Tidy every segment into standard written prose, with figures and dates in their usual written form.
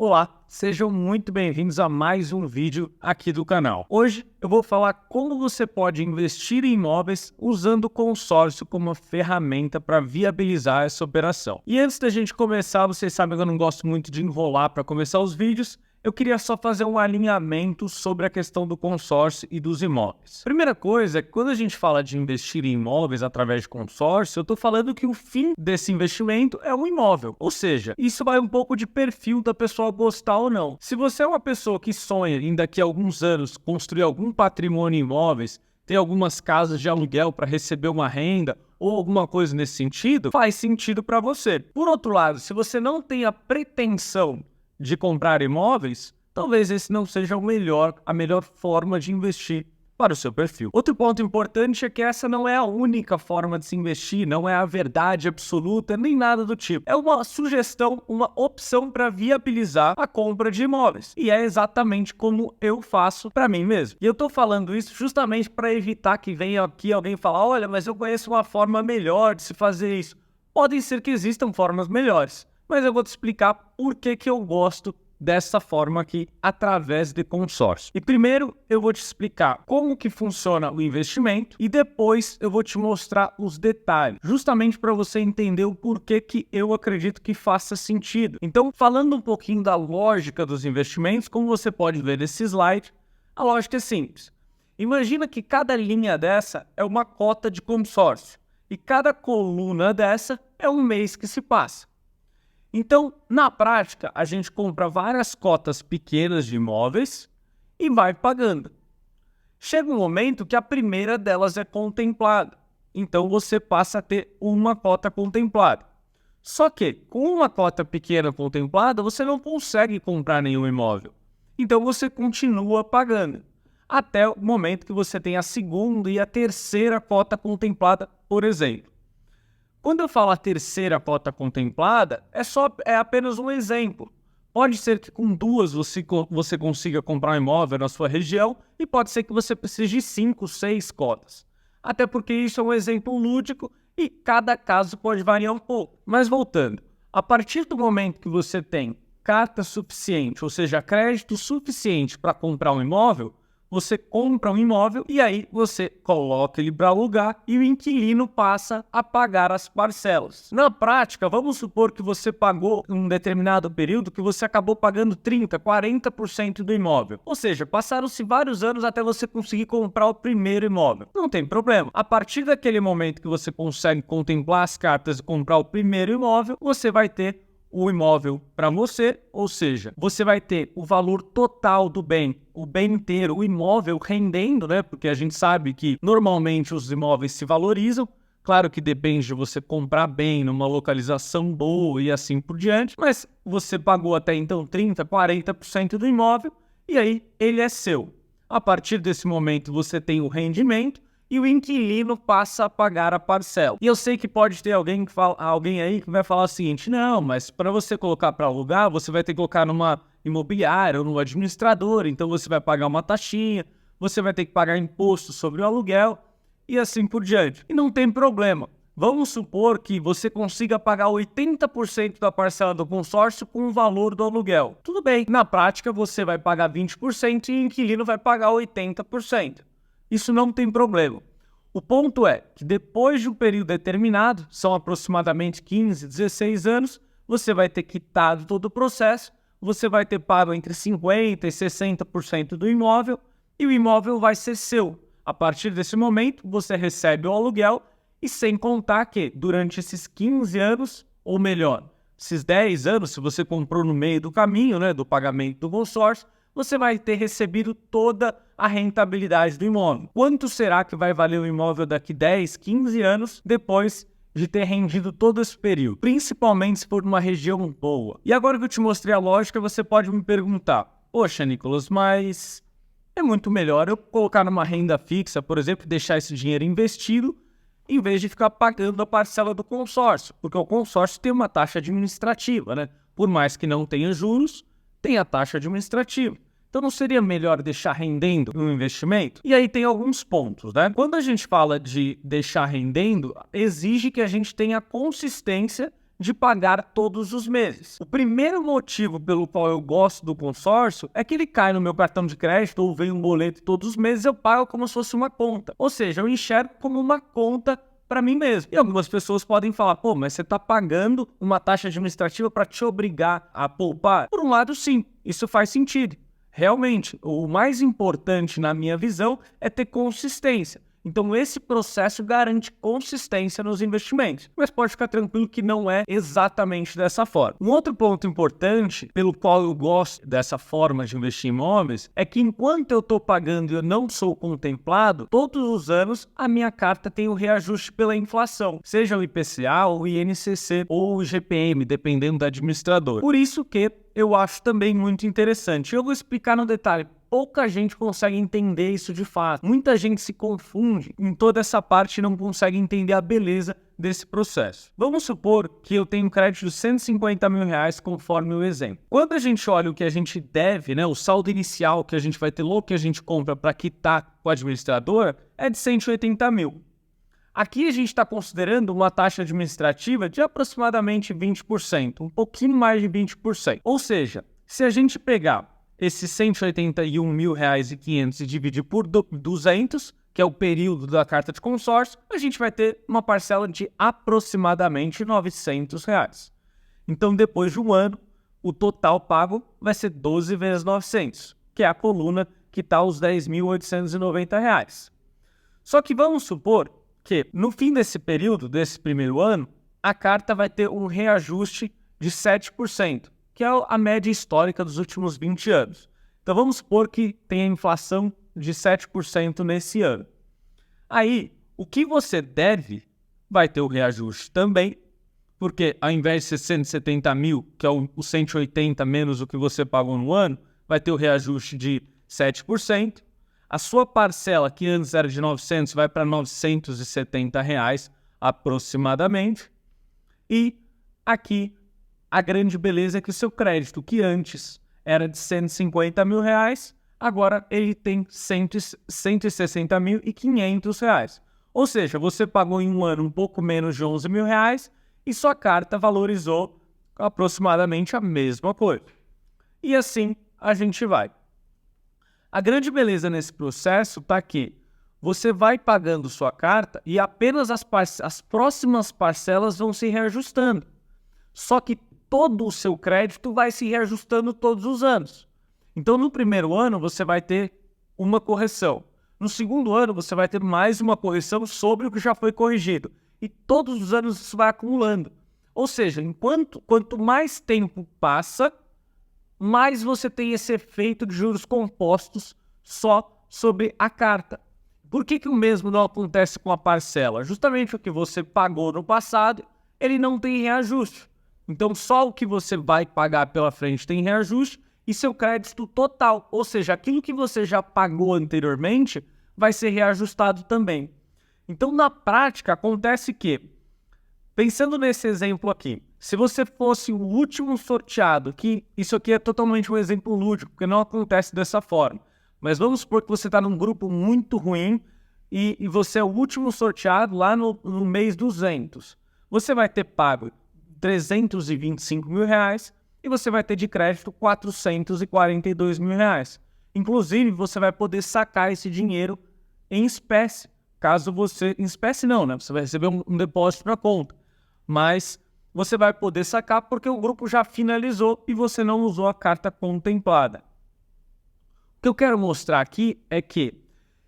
Olá, sejam muito bem-vindos a mais um vídeo aqui do canal. Hoje eu vou falar como você pode investir em imóveis usando o consórcio como uma ferramenta para viabilizar essa operação. E antes da gente começar, vocês sabem que eu não gosto muito de enrolar para começar os vídeos, eu queria só fazer um alinhamento sobre a questão do consórcio e dos imóveis. Primeira coisa é que quando a gente fala de investir em imóveis através de consórcio, eu estou falando que o fim desse investimento é um imóvel. Ou seja, isso vai um pouco de perfil da pessoa gostar ou não. Se você é uma pessoa que sonha em daqui a alguns anos construir algum patrimônio em imóveis, ter algumas casas de aluguel para receber uma renda ou alguma coisa nesse sentido, faz sentido para você. Por outro lado, se você não tem a pretensão de comprar imóveis, talvez esse não seja a melhor forma de investir para o seu perfil. Outro ponto importante é que essa não é a única forma de se investir, não é a verdade absoluta, nem nada do tipo. É uma sugestão, uma opção para viabilizar a compra de imóveis. E é exatamente como eu faço para mim mesmo. E eu estou falando isso justamente para evitar que venha aqui alguém falar, olha, mas eu conheço uma forma melhor de se fazer isso. Podem ser que existam formas melhores, mas eu vou te explicar por que eu gosto dessa forma aqui, através de consórcio. E primeiro eu vou te explicar como que funciona o investimento e depois eu vou te mostrar os detalhes, justamente para você entender o porquê que eu acredito que faça sentido. Então, falando um pouquinho da lógica dos investimentos, como você pode ver nesse slide, a lógica é simples. Imagina que cada linha dessa é uma cota de consórcio e cada coluna dessa é um mês que se passa. Então, na prática, a gente compra várias cotas pequenas de imóveis e vai pagando. Chega um momento que a primeira delas é contemplada. Então, você passa a ter uma cota contemplada. Só que, com uma cota pequena contemplada, você não consegue comprar nenhum imóvel. Então, você continua pagando. Até o momento que você tem a segunda e a terceira cota contemplada, por exemplo. Quando eu falo a terceira cota contemplada, é apenas um exemplo. Pode ser que com duas você consiga comprar um imóvel na sua região e pode ser que você precise de 5, 6 cotas. Até porque isso é um exemplo lúdico e cada caso pode variar um pouco. Mas voltando, a partir do momento que você tem carta suficiente, ou seja, crédito suficiente para comprar um imóvel, você compra um imóvel e aí você coloca ele para alugar e o inquilino passa a pagar as parcelas. Na prática, vamos supor que você pagou em um determinado período que você acabou pagando 30%, 40% do imóvel. Ou seja, passaram-se vários anos até você conseguir comprar o primeiro imóvel. Não tem problema. A partir daquele momento que você consegue contemplar as cartas e comprar o primeiro imóvel, você vai ter o imóvel para você, ou seja, você vai ter o valor total do bem, o bem inteiro, o imóvel rendendo, né? Porque a gente sabe que normalmente os imóveis se valorizam. Claro que depende de você comprar bem, numa localização boa e assim por diante, mas você pagou até então 30%, 40% do imóvel e aí ele é seu. A partir desse momento você tem o rendimento e o inquilino passa a pagar a parcela. E eu sei que pode ter alguém aí que vai falar o seguinte, não, mas para você colocar para alugar, você vai ter que colocar numa imobiliária ou numa administradora, então você vai pagar uma taxinha, você vai ter que pagar imposto sobre o aluguel e assim por diante. E não tem problema. Vamos supor que você consiga pagar 80% da parcela do consórcio com o valor do aluguel. Tudo bem, na prática você vai pagar 20% e o inquilino vai pagar 80%. Isso não tem problema. O ponto é que depois de um período determinado, são aproximadamente 15, 16 anos, você vai ter quitado todo o processo, você vai ter pago entre 50% e 60% do imóvel e o imóvel vai ser seu. A partir desse momento, você recebe o aluguel e sem contar que durante esses 15 anos, ou melhor, esses 10 anos, se você comprou no meio do caminho, né, do pagamento do consórcio, você vai ter recebido toda a rentabilidade do imóvel. Quanto será que vai valer o imóvel daqui 10, 15 anos depois de ter rendido todo esse período? Principalmente se for numa região boa. E agora que eu te mostrei a lógica, você pode me perguntar, poxa, Nicolas, mas é muito melhor eu colocar numa renda fixa, por exemplo, e deixar esse dinheiro investido em vez de ficar pagando a parcela do consórcio, porque o consórcio tem uma taxa administrativa, né? Por mais que não tenha juros, tem a taxa administrativa. Então não seria melhor deixar rendendo um investimento? E aí tem alguns pontos, né? Quando a gente fala de deixar rendendo, exige que a gente tenha consistência de pagar todos os meses. O primeiro motivo pelo qual eu gosto do consórcio é que ele cai no meu cartão de crédito ou vem um boleto todos os meses, eu pago como se fosse uma conta. Ou seja, eu enxergo como uma conta para mim mesmo. E algumas pessoas podem falar, pô, mas você está pagando uma taxa administrativa para te obrigar a poupar? Por um lado, sim, isso faz sentido. Realmente, o mais importante na minha visão é ter consistência. Então, esse processo garante consistência nos investimentos. Mas pode ficar tranquilo que não é exatamente dessa forma. Um outro ponto importante, pelo qual eu gosto dessa forma de investir em imóveis, é que enquanto eu estou pagando e eu não sou contemplado, todos os anos a minha carta tem o reajuste pela inflação, seja o IPCA, o INCC ou o IGPM, dependendo da administradora. Por isso que eu acho também muito interessante. Eu vou explicar no detalhe. Pouca gente consegue entender isso de fato. Muita gente se confunde em toda essa parte e não consegue entender a beleza desse processo. Vamos supor que eu tenho um crédito de 150 mil reais, conforme o exemplo. Quando a gente olha o que a gente deve, o saldo inicial que a gente vai ter logo que a gente compra para quitar com a administradora, é de 180 mil. Aqui a gente está considerando uma taxa administrativa de aproximadamente 20%, um pouquinho mais de 20%. Ou seja, se a gente pegar esses 181 mil reais e 500 e dividir por 200, que é o período da carta de consórcio, a gente vai ter uma parcela de aproximadamente 900 reais. Então, depois de um ano, o total pago vai ser 12 vezes 900, que é a coluna que está aos 10.890 reais. Só que vamos supor que no fim desse período, desse primeiro ano, a carta vai ter um reajuste de 7%, que é a média histórica dos últimos 20 anos. Então vamos supor que tem a inflação de 7% nesse ano. Aí, o que você deve vai ter o reajuste também, porque ao invés de ser 170 mil, que é o 180 menos o que você pagou no ano, vai ter o reajuste de 7%. A sua parcela, que antes era de 900, vai para 970 reais aproximadamente. E aqui a grande beleza é que o seu crédito, que antes era de 150 mil reais, agora ele tem 160.500 reais. Ou seja, você pagou em um ano um pouco menos de 11 mil reais e sua carta valorizou aproximadamente a mesma coisa. E assim a gente vai. A grande beleza nesse processo está que você vai pagando sua carta e apenas as próximas parcelas vão se reajustando. Só que todo o seu crédito vai se reajustando todos os anos. Então, no primeiro ano, você vai ter uma correção. No segundo ano, você vai ter mais uma correção sobre o que já foi corrigido. E todos os anos isso vai acumulando. Ou seja, quanto mais tempo passa, mais você tem esse efeito de juros compostos só sobre a carta. Por que o mesmo não acontece com a parcela? Justamente o que você pagou no passado, ele não tem reajuste. Então, só o que você vai pagar pela frente tem reajuste e seu crédito total, ou seja, aquilo que você já pagou anteriormente, vai ser reajustado também. Então, na prática, acontece que, pensando nesse exemplo aqui, se você fosse o último sorteado, que isso aqui é totalmente um exemplo lúdico, porque não acontece dessa forma, mas vamos supor que você está num grupo muito ruim e você é o último sorteado lá no mês 200. Você vai ter pago 325 mil reais e você vai ter de crédito 442 mil reais. Inclusive, você vai poder sacar esse dinheiro em espécie, caso você... Em espécie não, né? Você vai receber um depósito para conta, mas você vai poder sacar porque o grupo já finalizou e você não usou a carta contemplada. O que eu quero mostrar aqui é que,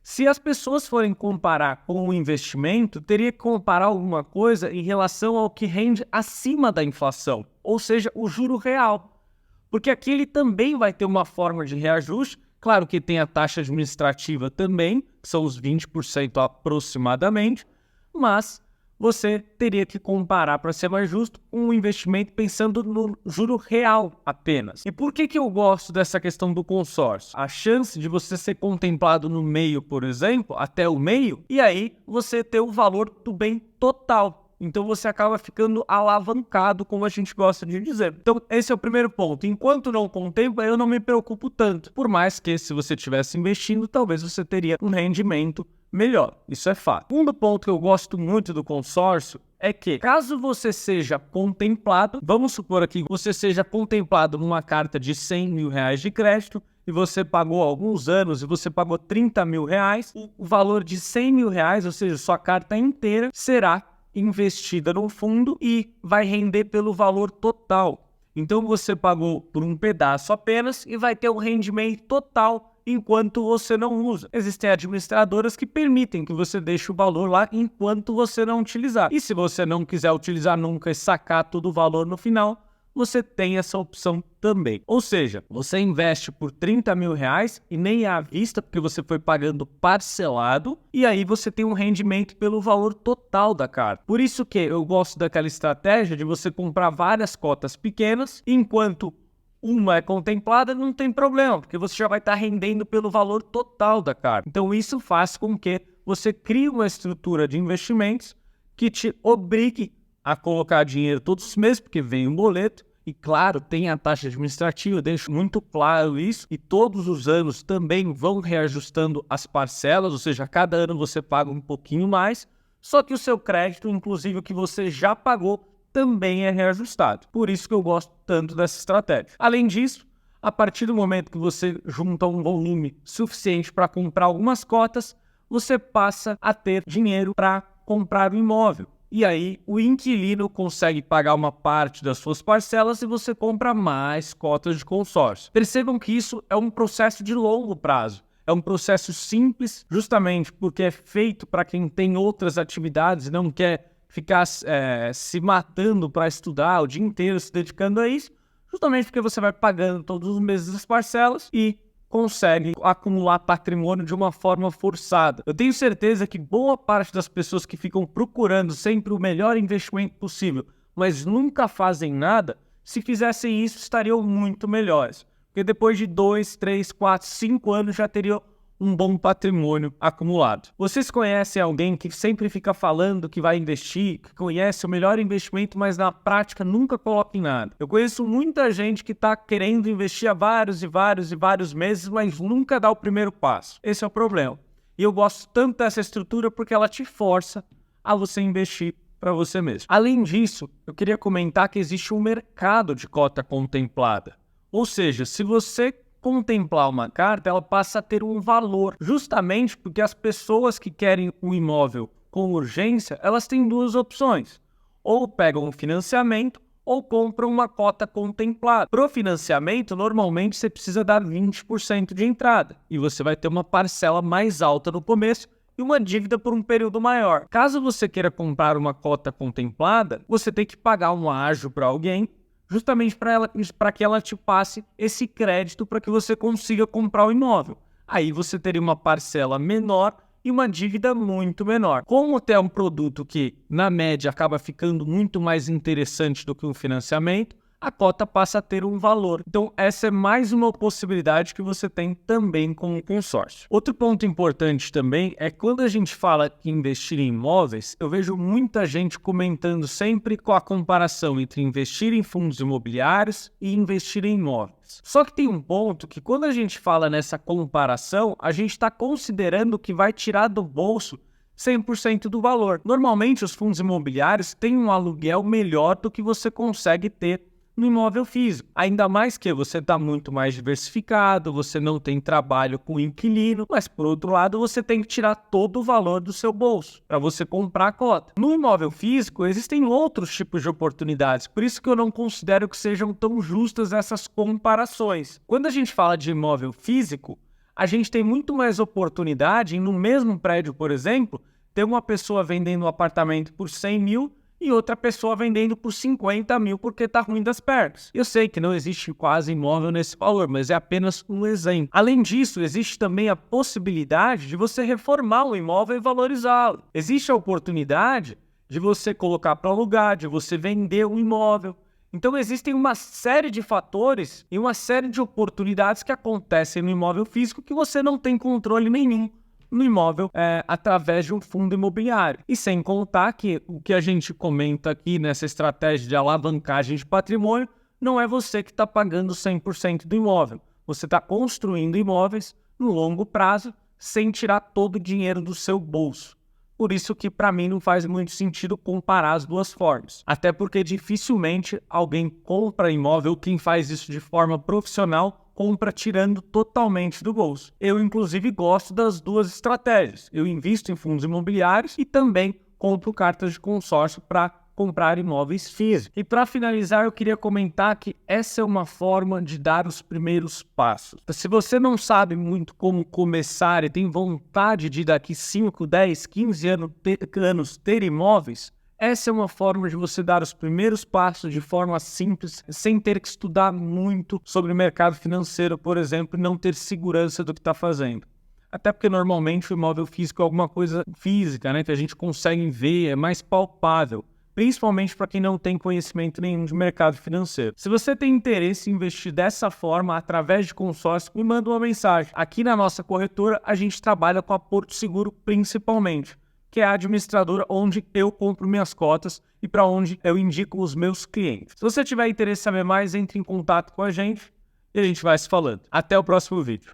se as pessoas forem comparar com o investimento, teria que comparar alguma coisa em relação ao que rende acima da inflação, ou seja, o juro real. Porque aqui ele também vai ter uma forma de reajuste, claro que tem a taxa administrativa também, que são os 20% aproximadamente, mas você teria que comparar, para ser mais justo, um investimento pensando no juro real apenas. E por que eu gosto dessa questão do consórcio? A chance de você ser contemplado no meio, por exemplo, até o meio, e aí você ter o valor do bem total. Então você acaba ficando alavancado, como a gente gosta de dizer. Então esse é o primeiro ponto. Enquanto não contempla, eu não me preocupo tanto. Por mais que, se você estivesse investindo, talvez você teria um rendimento melhor. Isso é fato. O segundo ponto que eu gosto muito do consórcio é que, caso você seja contemplado, vamos supor aqui que você seja contemplado numa carta de R$100 mil de crédito e você pagou alguns anos e você pagou R$30 mil, o valor de R$100 mil, ou seja, sua carta inteira, será investida no fundo e vai render pelo valor total. Então você pagou por um pedaço apenas e vai ter um rendimento total enquanto você não usa. Existem administradoras que permitem que você deixe o valor lá enquanto você não utilizar. E se você não quiser utilizar nunca e sacar todo o valor no final, você tem essa opção também. Ou seja, você investe por R$30 mil e nem é à vista, porque você foi pagando parcelado, e aí você tem um rendimento pelo valor total da carta. Por isso que eu gosto daquela estratégia de você comprar várias cotas pequenas, enquanto uma é contemplada, não tem problema, porque você já vai estar rendendo pelo valor total da carta. Então isso faz com que você crie uma estrutura de investimentos que te obrigue a colocar dinheiro todos os meses, porque vem um boleto, e claro, tem a taxa administrativa, eu deixo muito claro isso, e todos os anos também vão reajustando as parcelas, ou seja, cada ano você paga um pouquinho mais, só que o seu crédito, inclusive o que você já pagou, também é reajustado. Por isso que eu gosto tanto dessa estratégia. Além disso, a partir do momento que você junta um volume suficiente para comprar algumas cotas, você passa a ter dinheiro para comprar um imóvel. E aí o inquilino consegue pagar uma parte das suas parcelas e você compra mais cotas de consórcio. Percebam que isso é um processo de longo prazo. É um processo simples, justamente porque é feito para quem tem outras atividades e não quer ficar se matando para estudar o dia inteiro, se dedicando a isso, justamente porque você vai pagando todos os meses as parcelas e consegue acumular patrimônio de uma forma forçada. Eu tenho certeza que boa parte das pessoas que ficam procurando sempre o melhor investimento possível, mas nunca fazem nada, se fizessem isso estariam muito melhores. Porque depois de 2, 3, 4, 5 anos já teriam um bom patrimônio acumulado. Vocês conhecem alguém que sempre fica falando que vai investir, que conhece o melhor investimento, mas na prática nunca coloca em nada? Eu conheço muita gente que está querendo investir há vários meses, mas nunca dá o primeiro passo. Esse é o problema. E eu gosto tanto dessa estrutura porque ela te força a você investir para você mesmo. Além disso, eu queria comentar que existe um mercado de cota contemplada. Ou seja, se você contemplar uma carta, ela passa a ter um valor, justamente porque as pessoas que querem o imóvel com urgência, elas têm duas opções: ou pegam um financiamento ou compram uma cota contemplada. Para o financiamento, normalmente você precisa dar 20% de entrada e você vai ter uma parcela mais alta no começo e uma dívida por um período maior. Caso você queira comprar uma cota contemplada, você tem que pagar um ágio para alguém, justamente para que ela te passe esse crédito para que você consiga comprar o imóvel. Aí você teria uma parcela menor e uma dívida muito menor. Como é um produto que, na média, acaba ficando muito mais interessante do que um financiamento, a cota passa a ter um valor. Então, essa é mais uma possibilidade que você tem também com o consórcio. Outro ponto importante também é quando a gente fala em investir em imóveis, eu vejo muita gente comentando sempre com a comparação entre investir em fundos imobiliários e investir em imóveis. Só que tem um ponto que quando a gente fala nessa comparação, a gente está considerando que vai tirar do bolso 100% do valor. Normalmente, os fundos imobiliários têm um aluguel melhor do que você consegue ter no imóvel físico. Ainda mais que você está muito mais diversificado, você não tem trabalho com inquilino, mas por outro lado você tem que tirar todo o valor do seu bolso para você comprar a cota. No imóvel físico existem outros tipos de oportunidades, por isso que eu não considero que sejam tão justas essas comparações. Quando a gente fala de imóvel físico, a gente tem muito mais oportunidade em, no mesmo prédio, por exemplo, ter uma pessoa vendendo um apartamento por 100 mil e outra pessoa vendendo por 50 mil porque está ruim das pernas. Eu sei que não existe quase imóvel nesse valor, mas é apenas um exemplo. Além disso, existe também a possibilidade de você reformar o imóvel e valorizá-lo. Existe a oportunidade de você colocar para alugar, de você vender um imóvel. Então existem uma série de fatores e uma série de oportunidades que acontecem no imóvel físico que você não tem controle nenhum no imóvel através de um fundo imobiliário. E sem contar que o que a gente comenta aqui nessa estratégia de alavancagem de patrimônio não é você que está pagando 100% do imóvel. Você está construindo imóveis no longo prazo sem tirar todo o dinheiro do seu bolso. Por isso que para mim não faz muito sentido comparar as duas formas. Até porque dificilmente alguém compra imóvel, quem faz isso de forma profissional, compra tirando totalmente do bolso. Eu, inclusive, gosto das duas estratégias. Eu invisto em fundos imobiliários e também compro cartas de consórcio para comprar imóveis físicos. E para finalizar, eu queria comentar que essa é uma forma de dar os primeiros passos. Se você não sabe muito como começar e tem vontade de daqui 5, 10, 15 anos ter imóveis, essa é uma forma de você dar os primeiros passos de forma simples, sem ter que estudar muito sobre o mercado financeiro, por exemplo, e não ter segurança do que está fazendo. Até porque normalmente o imóvel físico é alguma coisa física, né, que a gente consegue ver, é mais palpável, principalmente para quem não tem conhecimento nenhum de mercado financeiro. Se você tem interesse em investir dessa forma, através de consórcio, me manda uma mensagem. Aqui na nossa corretora, a gente trabalha com a Porto Seguro principalmente, que é a administradora onde eu compro minhas cotas e para onde eu indico os meus clientes. Se você tiver interesse em saber mais, entre em contato com a gente e a gente vai se falando. Até o próximo vídeo.